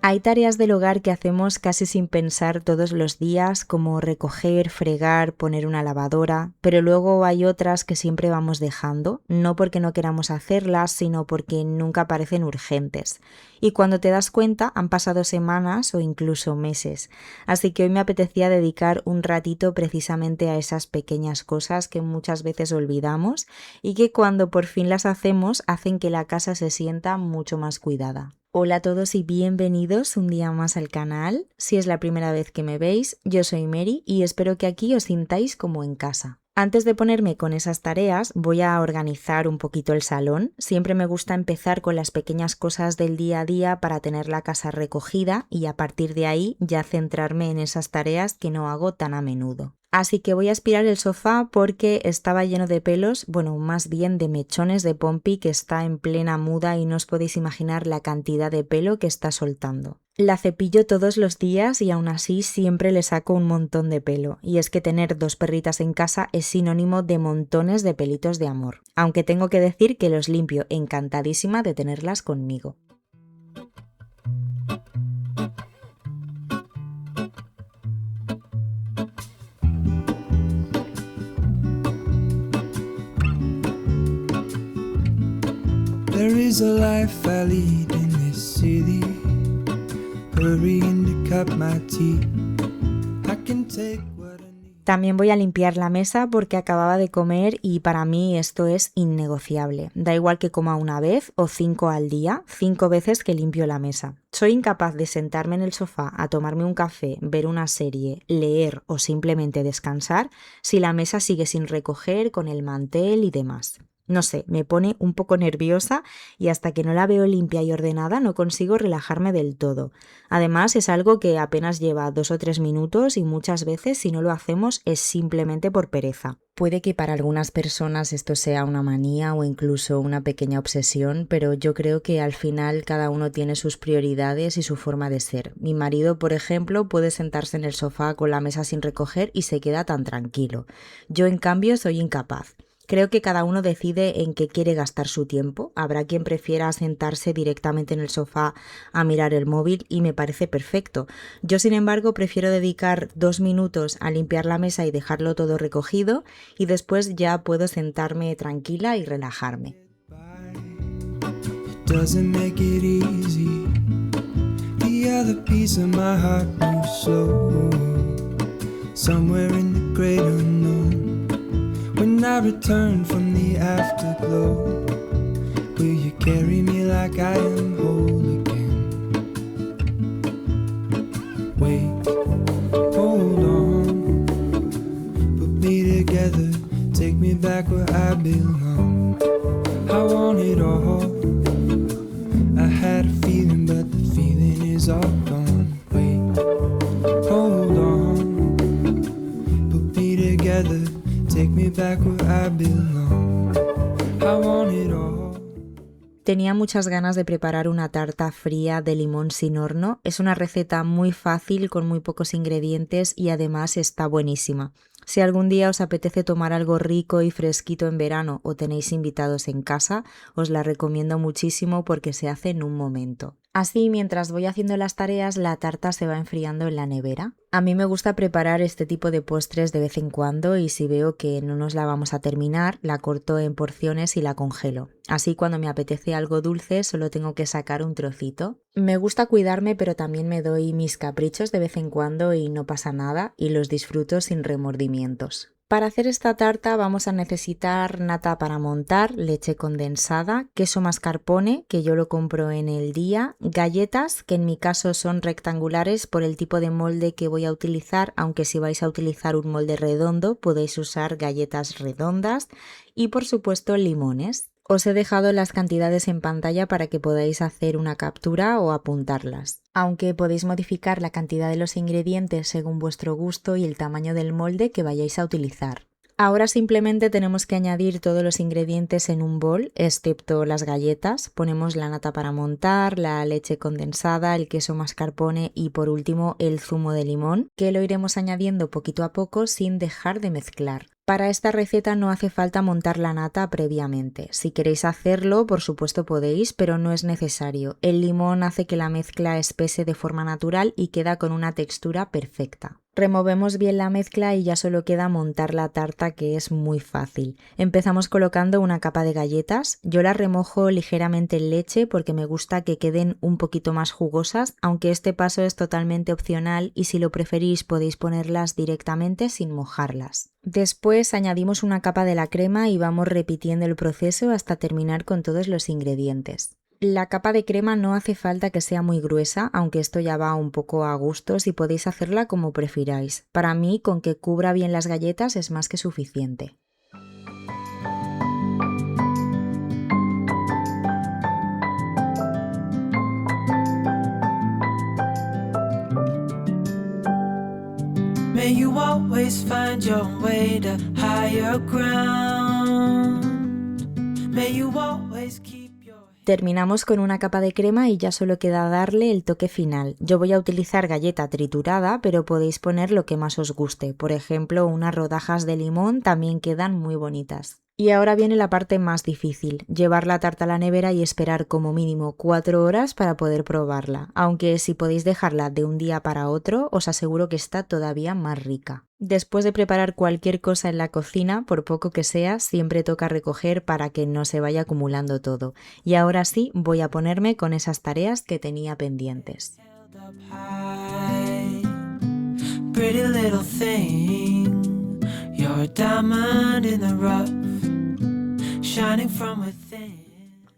Hay tareas del hogar que hacemos casi sin pensar todos los días, como recoger, fregar, poner una lavadora, pero luego hay otras que siempre vamos dejando, no porque no queramos hacerlas, sino porque nunca parecen urgentes. Y cuando te das cuenta han pasado semanas o incluso meses. Así que hoy me apetecía dedicar un ratito precisamente a esas pequeñas cosas que muchas veces olvidamos y que cuando por fin las hacemos hacen que la casa se sienta mucho más cuidada. Hola a todos y bienvenidos un día más al canal. Si es la primera vez que me veis, yo soy Mary y espero que aquí os sintáis como en casa. Antes de ponerme con esas tareas, voy a organizar un poquito el salón. Siempre me gusta empezar con las pequeñas cosas del día a día para tener la casa recogida y a partir de ahí ya centrarme en esas tareas que no hago tan a menudo. Así que voy a aspirar el sofá porque estaba lleno de pelos, bueno, más bien de mechones de Pompi que está en plena muda y no os podéis imaginar la cantidad de pelo que está soltando. La cepillo todos los días y aún así siempre le saco un montón de pelo. Y es que tener dos perritas en casa es sinónimo de montones de pelitos de amor. Aunque tengo que decir que los limpio encantadísima de tenerlas conmigo. There is a life I lead in this city, hurrying to cut my teeth. I can take what I need. También voy a limpiar la mesa porque acababa de comer y para mí esto es innegociable. Da igual que coma una vez o 5 al día, 5 veces que limpio la mesa. Soy incapaz de sentarme en el sofá a tomarme un café, ver una serie, leer o simplemente descansar si la mesa sigue sin recoger con el mantel y demás. No sé, me pone un poco nerviosa y hasta que no la veo limpia y ordenada no consigo relajarme del todo. Además es algo que apenas lleva 2 o 3 minutos y muchas veces si no lo hacemos es simplemente por pereza. Puede que para algunas personas esto sea una manía o incluso una pequeña obsesión, pero yo creo que al final cada uno tiene sus prioridades y su forma de ser. Mi marido, por ejemplo, puede sentarse en el sofá con la mesa sin recoger y se queda tan tranquilo. Yo, en cambio, soy incapaz. Creo que cada uno decide en qué quiere gastar su tiempo. Habrá quien prefiera sentarse directamente en el sofá a mirar el móvil y me parece perfecto. Yo, sin embargo, prefiero dedicar 2 minutos a limpiar la mesa y dejarlo todo recogido y después ya puedo sentarme tranquila y relajarme. It doesn't make it easy. The other piece of my heart moves slow, somewhere in the great unknown. When I return from the afterglow, will you carry me like I am whole again? Wait, hold on, put me together, take me back where I belong. I want it all. I had a feeling, but the feeling is all gone. Wait, hold on, put me together, take me back where I belong. I want it all. Tenía muchas ganas de preparar una tarta fría de limón sin horno. Es una receta muy fácil con muy pocos ingredientes y además está buenísima. Si algún día os apetece tomar algo rico y fresquito en verano o tenéis invitados en casa, os la recomiendo muchísimo porque se hace en un momento. Así, mientras voy haciendo las tareas, la tarta se va enfriando en la nevera. A mí me gusta preparar este tipo de postres de vez en cuando y si veo que no nos la vamos a terminar, la corto en porciones y la congelo. Así, cuando me apetece algo dulce, solo tengo que sacar un trocito. Me gusta cuidarme, pero también me doy mis caprichos de vez en cuando y no pasa nada y los disfruto sin remordimientos. Para hacer esta tarta vamos a necesitar nata para montar, leche condensada, queso mascarpone, que yo lo compro en el día, galletas, que en mi caso son rectangulares por el tipo de molde que voy a utilizar, aunque si vais a utilizar un molde redondo podéis usar galletas redondas y por supuesto limones. Os he dejado las cantidades en pantalla para que podáis hacer una captura o apuntarlas. Aunque podéis modificar la cantidad de los ingredientes según vuestro gusto y el tamaño del molde que vayáis a utilizar. Ahora simplemente tenemos que añadir todos los ingredientes en un bol, excepto las galletas. Ponemos la nata para montar, la leche condensada, el queso mascarpone y por último el zumo de limón, que lo iremos añadiendo poquito a poco sin dejar de mezclar. Para esta receta no hace falta montar la nata previamente. Si queréis hacerlo, por supuesto podéis, pero no es necesario. El limón hace que la mezcla espese de forma natural y queda con una textura perfecta. Removemos bien la mezcla y ya solo queda montar la tarta, que es muy fácil. Empezamos colocando una capa de galletas. Yo las remojo ligeramente en leche porque me gusta que queden un poquito más jugosas, aunque este paso es totalmente opcional y si lo preferís podéis ponerlas directamente sin mojarlas. Después añadimos una capa de la crema y vamos repitiendo el proceso hasta terminar con todos los ingredientes. La capa de crema no hace falta que sea muy gruesa, aunque esto ya va un poco a gustos y podéis hacerla como prefiráis. Para mí, con que cubra bien las galletas es más que suficiente. May you always find your way to higher ground. May you always keep your... Terminamos con una capa de crema y ya solo queda darle el toque final. Yo voy a utilizar galleta triturada, pero podéis poner lo que más os guste. Por ejemplo, unas rodajas de limón también quedan muy bonitas. Y ahora viene la parte más difícil, llevar la tarta a la nevera y esperar como mínimo 4 horas para poder probarla, aunque si podéis dejarla de un día para otro, os aseguro que está todavía más rica. Después de preparar cualquier cosa en la cocina, por poco que sea, siempre toca recoger para que no se vaya acumulando todo. Y ahora sí, voy a ponerme con esas tareas que tenía pendientes. Pretty little thing, you're a diamond in the rough, shining from within.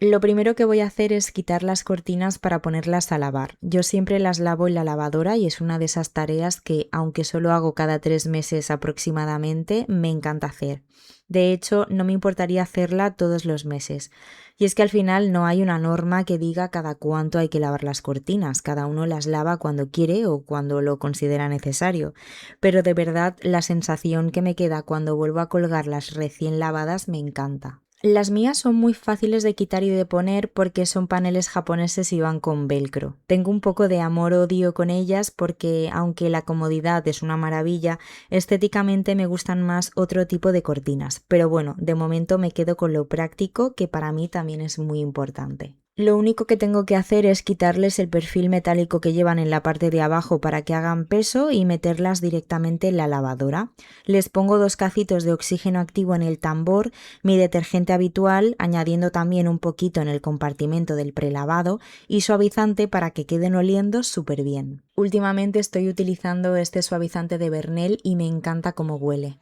Lo primero que voy a hacer es quitar las cortinas para ponerlas a lavar. Yo siempre las lavo en la lavadora y es una de esas tareas que, aunque solo hago cada 3 meses aproximadamente, me encanta hacer. De hecho, no me importaría hacerla todos los meses. Y es que al final no hay una norma que diga cada cuánto hay que lavar las cortinas. Cada uno las lava cuando quiere o cuando lo considera necesario. Pero de verdad, la sensación que me queda cuando vuelvo a colgarlas recién lavadas me encanta. Las mías son muy fáciles de quitar y de poner porque son paneles japoneses y van con velcro. Tengo un poco de amor-odio con ellas porque, aunque la comodidad es una maravilla, estéticamente me gustan más otro tipo de cortinas. Pero bueno, de momento me quedo con lo práctico, que para mí también es muy importante. Lo único que tengo que hacer es quitarles el perfil metálico que llevan en la parte de abajo para que hagan peso y meterlas directamente en la lavadora. Les pongo 2 cacitos de oxígeno activo en el tambor, mi detergente habitual, añadiendo también un poquito en el compartimento del prelavado y suavizante para que queden oliendo súper bien. Últimamente estoy utilizando este suavizante de Vernel y me encanta cómo huele.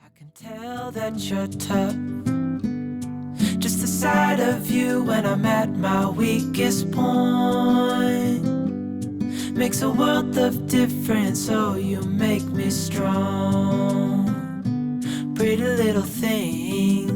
Just the sight of you when I'm at my weakest point makes a world of difference, oh you make me strong. Pretty little thing,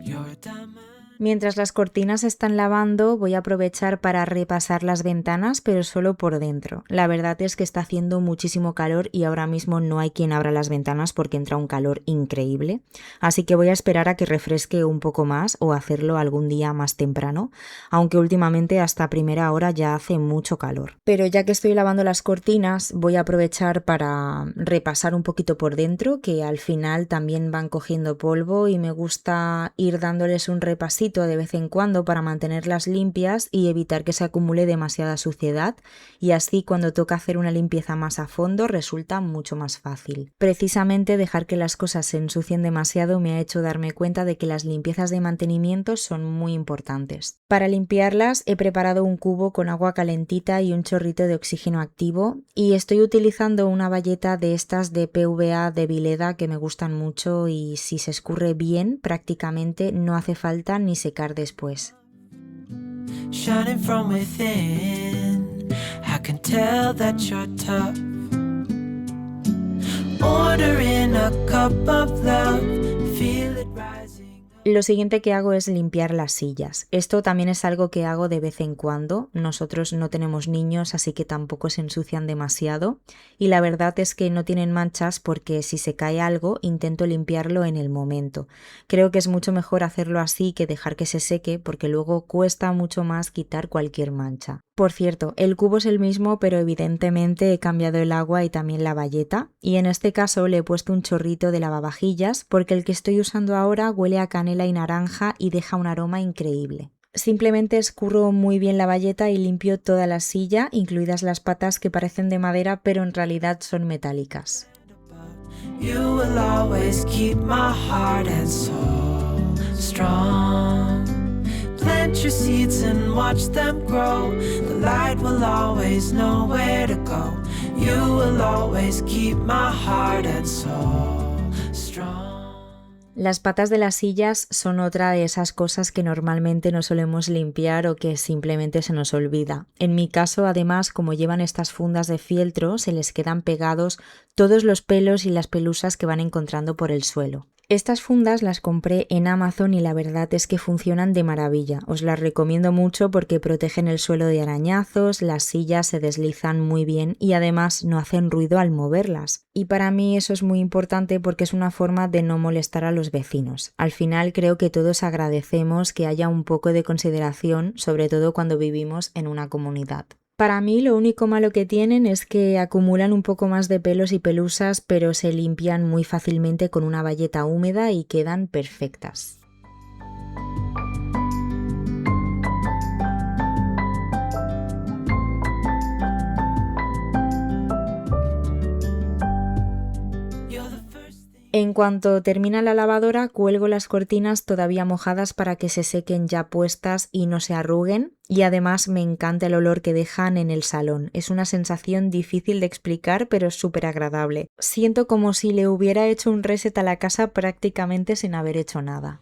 you're a diamond. Mientras las cortinas se están lavando, voy a aprovechar para repasar las ventanas, pero solo por dentro. La verdad es que está haciendo muchísimo calor y ahora mismo no hay quien abra las ventanas porque entra un calor increíble. Así que voy a esperar a que refresque un poco más o hacerlo algún día más temprano, aunque últimamente hasta primera hora ya hace mucho calor. Pero ya que estoy lavando las cortinas, voy a aprovechar para repasar un poquito por dentro, que al final también van cogiendo polvo y me gusta ir dándoles un repasito de vez en cuando para mantenerlas limpias y evitar que se acumule demasiada suciedad, y así cuando toca hacer una limpieza más a fondo resulta mucho más fácil. Precisamente dejar que las cosas se ensucien demasiado me ha hecho darme cuenta de que las limpiezas de mantenimiento son muy importantes. Para limpiarlas he preparado un cubo con agua calentita y un chorrito de oxígeno activo y estoy utilizando una bayeta de estas de PVA de Vileda que me gustan mucho y si se escurre bien prácticamente no hace falta ni secar después. Shining from within, I can tell that you're tough. Ordering a cup of love, feel it rising. Lo siguiente que hago es limpiar las sillas. Esto también es algo que hago de vez en cuando. Nosotros no tenemos niños, así que tampoco se ensucian demasiado. Y la verdad es que no tienen manchas porque si se cae algo, intento limpiarlo en el momento. Creo que es mucho mejor hacerlo así que dejar que se seque porque luego cuesta mucho más quitar cualquier mancha. Por cierto, el cubo es el mismo, pero evidentemente he cambiado el agua y también la bayeta, y en este caso le he puesto un chorrito de lavavajillas porque el que estoy usando ahora huele a canela y naranja y deja un aroma increíble. Simplemente escurro muy bien la bayeta y limpio toda la silla, incluidas las patas que parecen de madera pero en realidad son metálicas. You will always keep my heart and soul strong. Plant your seeds and watch them grow. The light will always know where to go. You will always keep my heart and soul strong. Las patas de las sillas son otra de esas cosas que normalmente no solemos limpiar o que simplemente se nos olvida. En mi caso, además, como llevan estas fundas de fieltro, se les quedan pegados todos los pelos y las pelusas que van encontrando por el suelo. Estas fundas las compré en Amazon y la verdad es que funcionan de maravilla. Os las recomiendo mucho porque protegen el suelo de arañazos, las sillas se deslizan muy bien y además no hacen ruido al moverlas. Y para mí eso es muy importante porque es una forma de no molestar a los vecinos. Al final creo que todos agradecemos que haya un poco de consideración, sobre todo cuando vivimos en una comunidad. Para mí lo único malo que tienen es que acumulan un poco más de pelos y pelusas, pero se limpian muy fácilmente con una bayeta húmeda y quedan perfectas. En cuanto termina la lavadora, cuelgo las cortinas todavía mojadas para que se sequen ya puestas y no se arruguen, y además me encanta el olor que dejan en el salón. Es una sensación difícil de explicar, pero es súper agradable. Siento como si le hubiera hecho un reset a la casa prácticamente sin haber hecho nada.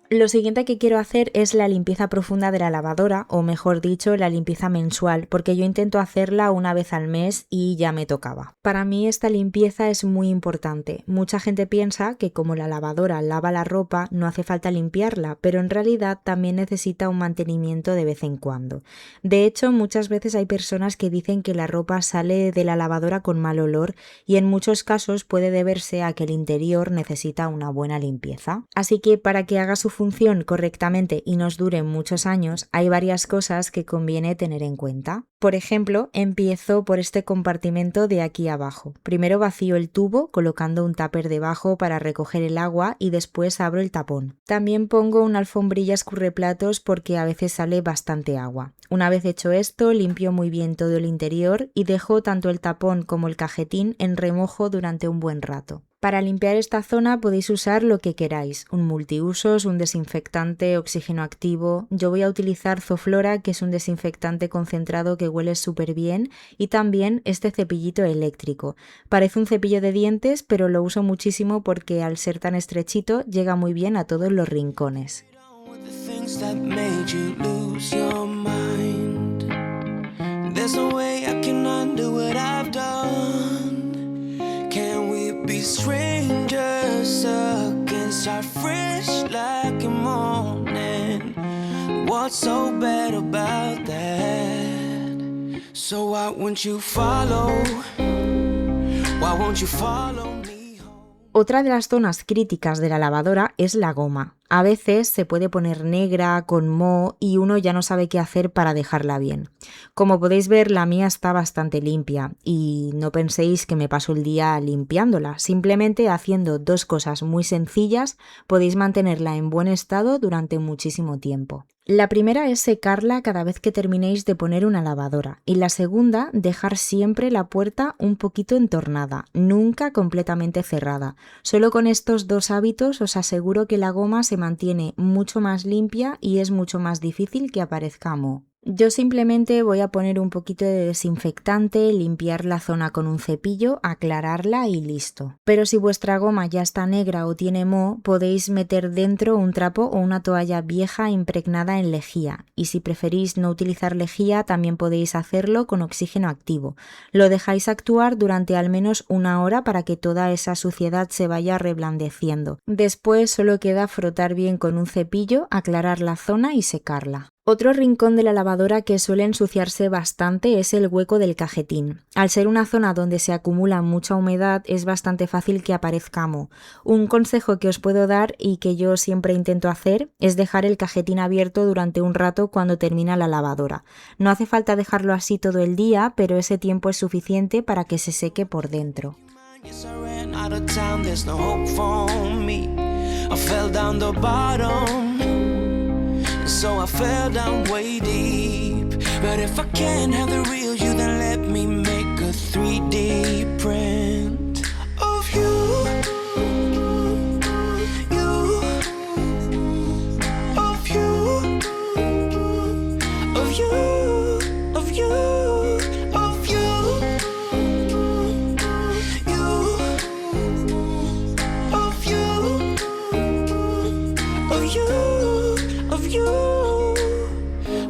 Lo siguiente que quiero hacer es la limpieza profunda de la lavadora, o mejor dicho, la limpieza mensual, porque yo intento hacerla una vez al mes y ya me tocaba. Para mí esta limpieza es muy importante. Mucha gente piensa que como la lavadora lava la ropa, no hace falta limpiarla, pero en realidad también necesita un mantenimiento de vez en cuando. De hecho, muchas veces hay personas que dicen que la ropa sale de la lavadora con mal olor y en muchos casos puede deberse a que el interior necesita una buena limpieza. Así que para que haga su función correctamente y nos dure muchos años, hay varias cosas que conviene tener en cuenta. Por ejemplo, empiezo por este compartimento de aquí abajo. Primero vacío el tubo colocando un tupper debajo para recoger el agua y después abro el tapón. También pongo una alfombrilla escurreplatos porque a veces sale bastante agua. Una vez hecho esto, limpio muy bien todo el interior y dejo tanto el tapón como el cajetín en remojo durante un buen rato. Para limpiar esta zona podéis usar lo que queráis, un multiusos, un desinfectante, oxígeno activo. Yo voy a utilizar Zoflora, que es un desinfectante concentrado que huele súper bien, y también este cepillito eléctrico. Parece un cepillo de dientes, pero lo uso muchísimo porque al ser tan estrechito llega muy bien a todos los rincones. Be strangers again, start fresh like a morning. What's so bad about that? So why won't you follow? Why won't you follow me home? Otra de las zonas críticas de la lavadora es la goma. A veces se puede poner negra, con moho y uno ya no sabe qué hacer para dejarla bien. Como podéis ver, la mía está bastante limpia y no penséis que me paso el día limpiándola. Simplemente haciendo dos cosas muy sencillas podéis mantenerla en buen estado durante muchísimo tiempo. La primera es secarla cada vez que terminéis de poner una lavadora y la segunda, dejar siempre la puerta un poquito entornada, nunca completamente cerrada. Solo con estos dos hábitos os aseguro que la goma se mantiene mucho más limpia y es mucho más difícil que aparezca moho. Yo simplemente voy a poner un poquito de desinfectante, limpiar la zona con un cepillo, aclararla y listo. Pero si vuestra goma ya está negra o tiene moho, podéis meter dentro un trapo o una toalla vieja impregnada en lejía. Y si preferís no utilizar lejía, también podéis hacerlo con oxígeno activo. Lo dejáis actuar durante al menos una hora para que toda esa suciedad se vaya reblandeciendo. Después solo queda frotar bien con un cepillo, aclarar la zona y secarla. Otro rincón de la lavadora que suele ensuciarse bastante es el hueco del cajetín. Al ser una zona donde se acumula mucha humedad, es bastante fácil que aparezca moho. Un consejo que os puedo dar y que yo siempre intento hacer es dejar el cajetín abierto durante un rato cuando termina la lavadora. No hace falta dejarlo así todo el día, pero ese tiempo es suficiente para que se seque por dentro. So I fell down way deep. But if I can't have the real you, then let me make a 3D print of you, you, of you, of you, of you, of you, you, of you, of you.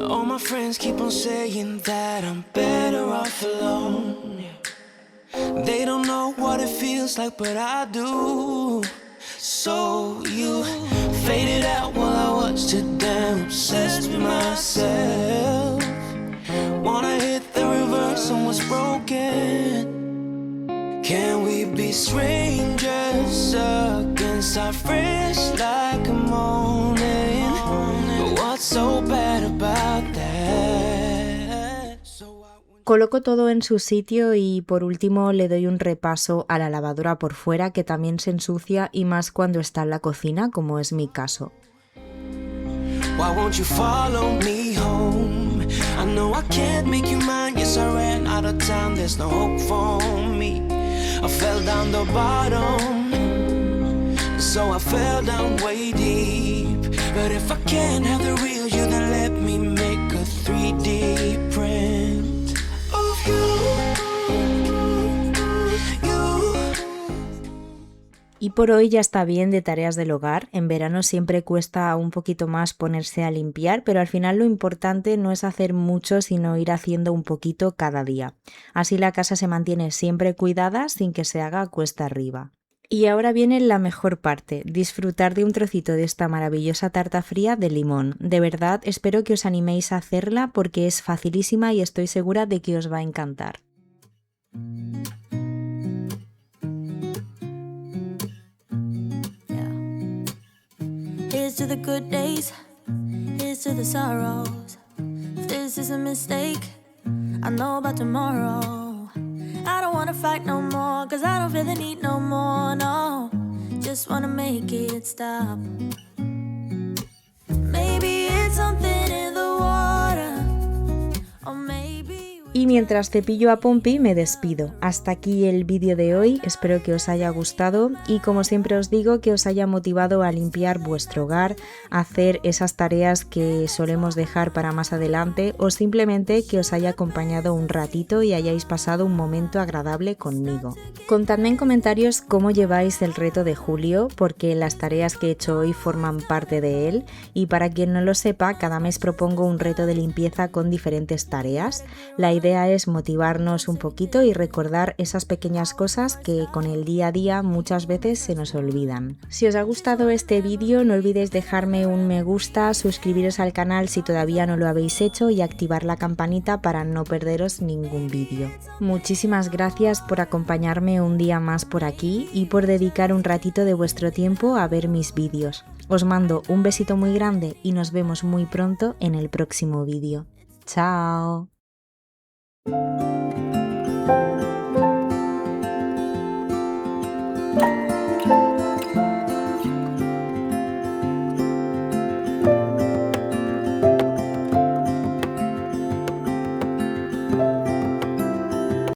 All my friends keep on saying that I'm better off alone. They don't know what it feels like, but I do. So you faded out while I watched it down, obsessed with myself. Wanna hit the reverse on what's broken. Can we be strangers against our fresh like a morning? But what's so bad about that? Coloco todo en su sitio y por último le doy un repaso a la lavadora por fuera, que también se ensucia, y más cuando está en la cocina, como es mi caso. Why won't you follow me home? I know I can't make you mine. Yes, I ran out of time. There's no hope for me. I fell down the bottom, so I fell down way deep. But if I can't have the real you, then let me make a 3D print of you. Y por hoy ya está bien de tareas del hogar. En verano siempre cuesta un poquito más ponerse a limpiar, pero al final lo importante no es hacer mucho, sino ir haciendo un poquito cada día. Así la casa se mantiene siempre cuidada sin que se haga cuesta arriba. Y ahora viene la mejor parte, disfrutar de un trocito de esta maravillosa tarta fría de limón. De verdad, espero que os animéis a hacerla porque es facilísima y estoy segura de que os va a encantar. Here's to the good days, here's to the sorrows. If this is a mistake, I know about tomorrow. I don't wanna fight no more, cause I don't feel the need no more, no. Just wanna make it stop. Maybe it's something in the water, or maybe... Y mientras cepillo a Pompi me despido. Hasta aquí el vídeo de hoy, espero que os haya gustado y como siempre os digo, que os haya motivado a limpiar vuestro hogar, a hacer esas tareas que solemos dejar para más adelante o simplemente que os haya acompañado un ratito y hayáis pasado un momento agradable conmigo. Contadme en comentarios cómo lleváis el reto de julio, porque las tareas que he hecho hoy forman parte de él y para quien no lo sepa, cada mes propongo un reto de limpieza con diferentes tareas. La idea es motivarnos un poquito y recordar esas pequeñas cosas que con el día a día muchas veces se nos olvidan. Si os ha gustado este vídeo no olvidéis dejarme un me gusta, suscribiros al canal si todavía no lo habéis hecho y activar la campanita para no perderos ningún vídeo. Muchísimas gracias por acompañarme un día más por aquí y por dedicar un ratito de vuestro tiempo a ver mis vídeos. Os mando un besito muy grande y nos vemos muy pronto en el próximo vídeo. ¡Chao!